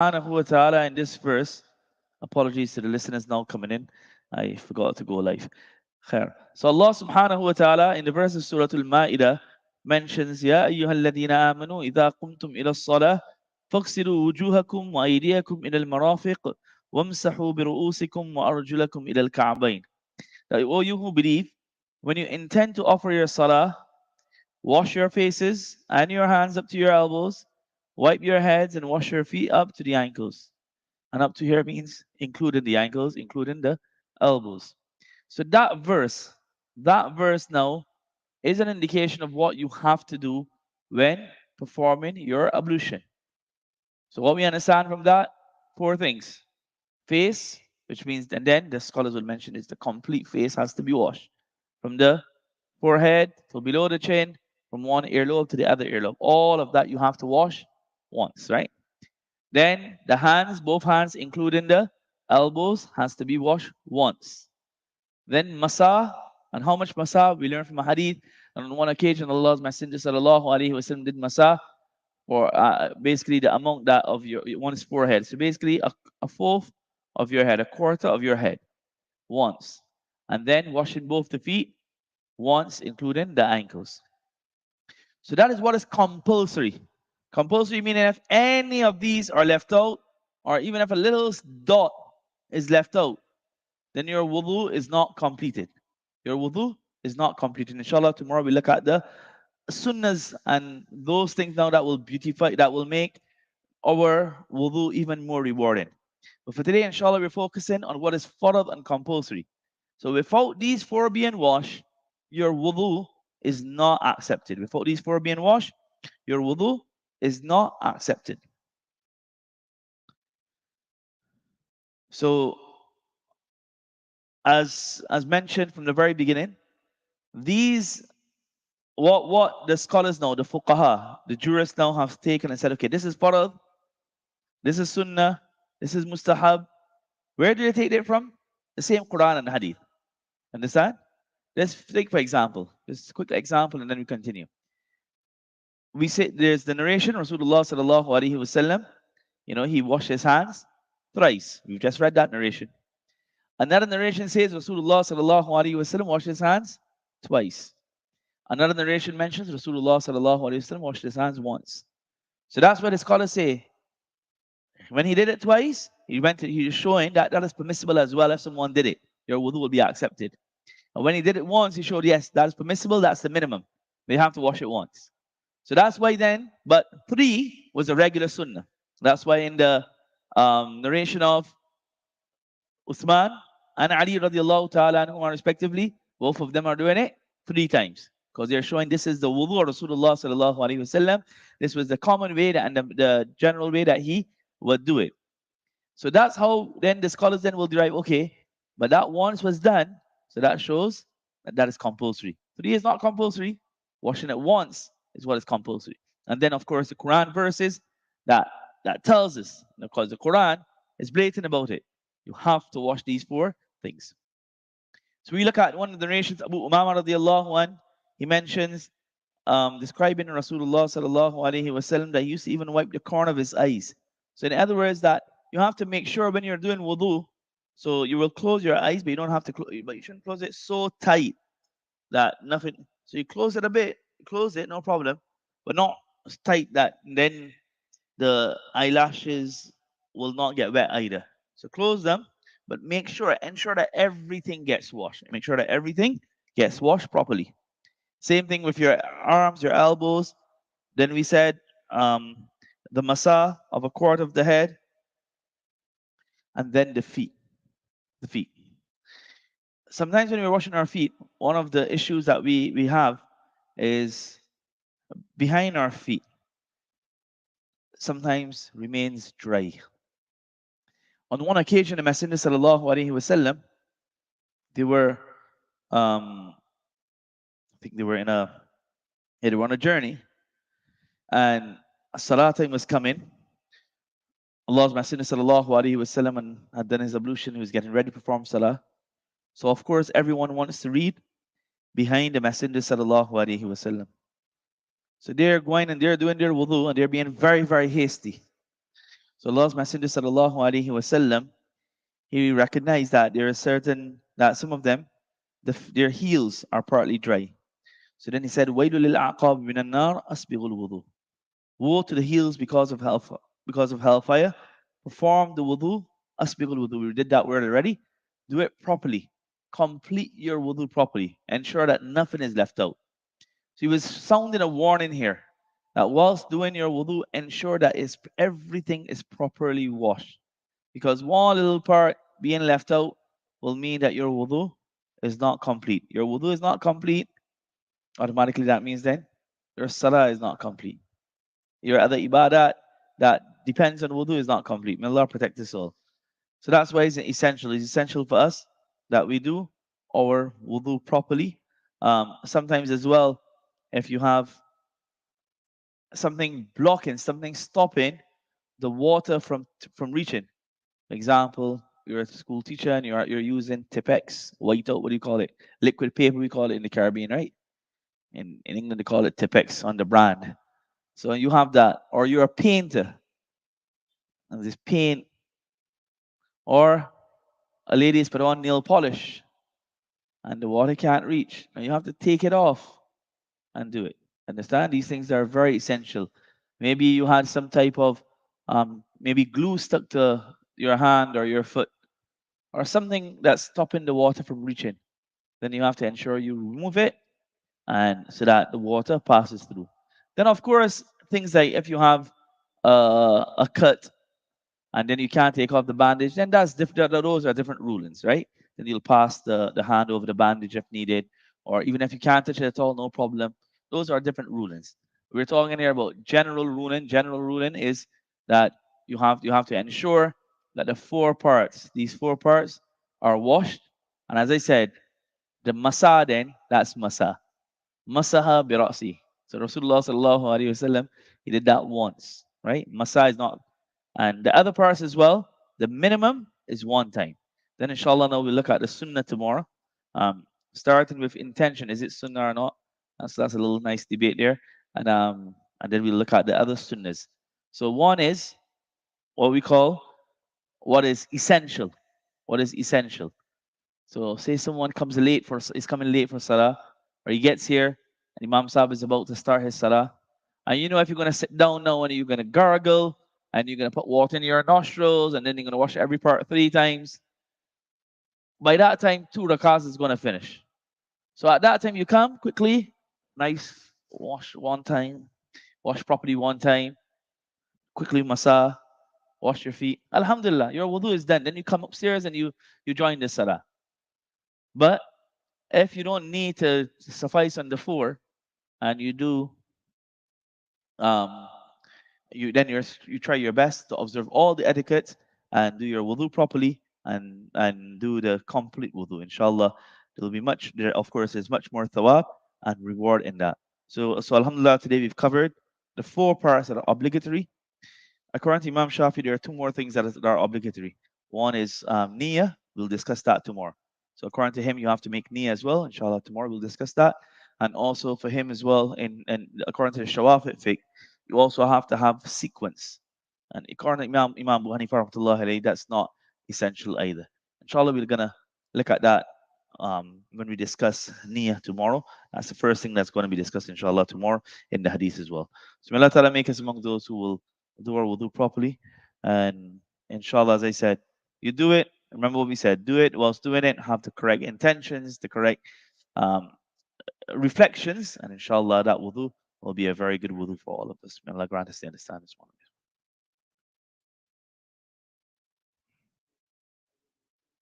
Subhanahu wa ta'ala in this verse, apologies to the listeners now coming in. I forgot to go live. Khair. So Allah subhanahu wa ta'ala in the verse of Surah Al-Ma'idah mentions, Ya ayyuhalladhina amanu idha qumtum ila as-salah faghsilu wujuhakum wa aydiyakum ila al-marafiq wamsahu bi ru'usikum wa arjulakum ila al-ka'bayn. That, O you who believe, when you intend to offer your salah, wash your faces and your hands up to your elbows, wipe your heads and wash your feet up to the ankles. And up to here means including the ankles, including the elbows. So that verse now is an indication of what you have to do when performing your ablution. So what we understand from that, four things. Face, which means, and then the scholars will mention is the complete face has to be washed. From the forehead to below the chin, from one earlobe to the other earlobe. All of that you have to wash once, right? Then the hands, both hands, including the elbows, has to be washed once. Then masa, and how much masa we learn from a hadith. And on one occasion, Allah's Messenger sallallahu alaihi wasallam did masa for basically the amount that of your one's forehead. So basically a fourth of your head, a quarter of your head, once, and then washing both the feet once, including the ankles. So that is what is compulsory. Compulsory meaning if any of these are left out, or even if a little dot is left out, then your wudu is not completed. Your wudu is not completed. Inshallah, tomorrow we look at the sunnahs and those things now that will beautify, that will make our wudu even more rewarding. But for today, inshallah, we're focusing on what is farad and compulsory. So without these four being washed, your wudu is not accepted. Without these four being washed, your wudu is not accepted. So as mentioned from the very beginning, these what the scholars know, the fuqaha, the jurists now have taken and said, okay, this is farad, this is sunnah, this is mustahab. Where do they take it from? The same Quran and Hadith. Understand? Let's take for example, just a quick example, and then we continue. We say there's the narration, Rasulullah sallallahu alaihi wasallam, he washed his hands thrice. We've just read that narration. Another narration says Rasulullah sallallahu alaihi wasallam washed his hands twice. Another narration mentions Rasulullah sallallahu alaihi wasallam washed his hands once. So that's what the scholars say. When he did it twice, he is showing that that is permissible as well. If someone did it, your wudu will be accepted. And when he did it once, he showed yes, that is permissible. That's the minimum. They have to wash it once. So that's why then, but three was a regular sunnah. That's why in the narration of Uthman and Ali radiallahu ta'ala anhu respectively, both of them are doing it three times. Because they're showing this is the wudu of Rasulullah sallallahu alaihi wasallam. This was the common way and the general way that he would do it. So that's how then the scholars then will derive, okay, but that once was done, so that shows that that is compulsory. Three is not compulsory. Washing it once is what is compulsory. And then of course the Quran verses that tells us, because the Quran is blatant about it. You have to wash these four things. So we look at one of the narrations, Abu Umama radiallahu anh, he mentions describing Rasulullah sallallahu alaihi wasallam that he used to even wipe the corner of his eyes. So in other words, that you have to make sure when you're doing wudu, so you will close your eyes, but you don't have to, but you shouldn't close it so tight that nothing. So you close it a bit, close it, no problem, but not tight that then the eyelashes will not get wet either. So close them, but ensure that everything gets washed. Make sure that everything gets washed properly. Same thing with your arms, your elbows. Then we said the masa of a quarter of the head, and then the feet. The feet. Sometimes when we're washing our feet, one of the issues that we have is behind our feet sometimes remains dry. On one occasion, the Messenger sallallahu alaihi wasallam, they were, I think they were they were on a journey, and a salah time was coming. Allah's Messenger sallallahu alaihi wasallam had done his ablution. He was getting ready to perform salah. So of course, everyone wants to read behind the Messenger sallallahu alaihi wasallam. So they're going and they're doing their wudu and they're being very, very hasty. So Allah's Messenger sallallahu alaihi wasallam, he recognized that there are certain that some of them, their heels are partly dry. So then he said, "Wailul lil aqab minan nar asbighul wudu." Woe to the heels because of hellfire. Perform the wudu, asbighul wudu. We did that word already. Do it properly. Complete your wudu properly. Ensure that nothing is left out. So he was sounding a warning here that whilst doing your wudu, ensure that everything is properly washed. Because one little part being left out will mean that your wudu is not complete. Your wudu is not complete, automatically that means then your salah is not complete. Your other ibadat that depends on wudu is not complete. May Allah protect us all. So that's why it's essential. It's essential for us that we do our wudu properly. Sometimes as well, if you have something blocking, something stopping the water from reaching. For example, you're a school teacher and you're using Tipex, white out, what do you call it? Liquid paper, we call it in the Caribbean, right? In England, they call it Tipex on the brand. So you have that, or you're a painter and this paint, or a lady's put on nail polish and the water can't reach, and you have to take it off and do it. Understand? These things are very essential. Maybe you had some type of maybe glue stuck to your hand or your foot, or something that's stopping the water from reaching. Then you have to ensure you remove it, and so that the water passes through. Then, of course, things like if you have a cut and then you can't take off the bandage, then that's different. Those are different rulings, right? Then you'll pass the hand over the bandage if needed, or even if you can't touch it at all, no problem. Those are different rulings. We're talking here about general ruling. General ruling is that you have to ensure that the four parts, these four parts, are washed. And as I said, the masa then that's masa. Masaha birasi. So Rasulullah sallallahu alaihi wasallam, he did that once, right? Masa is not, and the other parts as well. The minimum is one time. Then inshallah now we'll look at the sunnah tomorrow. Um, Starting with intention, is it sunnah or not? So that's a little nice debate there, and then we'll look at the other sunnahs. So one is what we call what is essential. What is essential? So say someone is coming late for salah, or he gets here and Imam Sahib is about to start his salah. And you know if you're gonna sit down now and you're gonna gargle and you're gonna put water in your nostrils and then you're gonna wash every part 3 times, by that time 2 rakats is gonna finish. So at that time you come quickly, nice, wash one time, wash properly one time, quickly masa, wash your feet. Alhamdulillah, your wudu is done. Then you come upstairs and you join the salah. But if you don't need to suffice on the four and you do um you try your best to observe all the etiquette and do your wudu properly and do the complete wudu, inshallah there'll be much there. Of course there's much more thawab and reward in that. So alhamdulillah, today we've covered the four parts that are obligatory. According to Imam Shafi, there are two more things that are obligatory. One is niyyah. We'll discuss that tomorrow. So according to him, you have to make niyyah as well. Inshallah, tomorrow we'll discuss that. And also for him as well, and according to the Shawafi fiqh, you also have to have sequence. And according to Imam Abu Hanifa rahmatullah alayhi, that's not essential either. Inshallah, we're gonna look at that when we discuss niyyah tomorrow. That's the first thing that's going to be discussed, inshallah, tomorrow in the hadith as well. So may Allah Ta'ala make us among those who will do our wudu properly. And inshallah, as I said, you do it. Remember what we said. Do it whilst doing it. Have the correct intentions, the correct um, reflections. And inshallah, that wudu will be a very good wudu for all of us. May Allah grant us the understanding this one.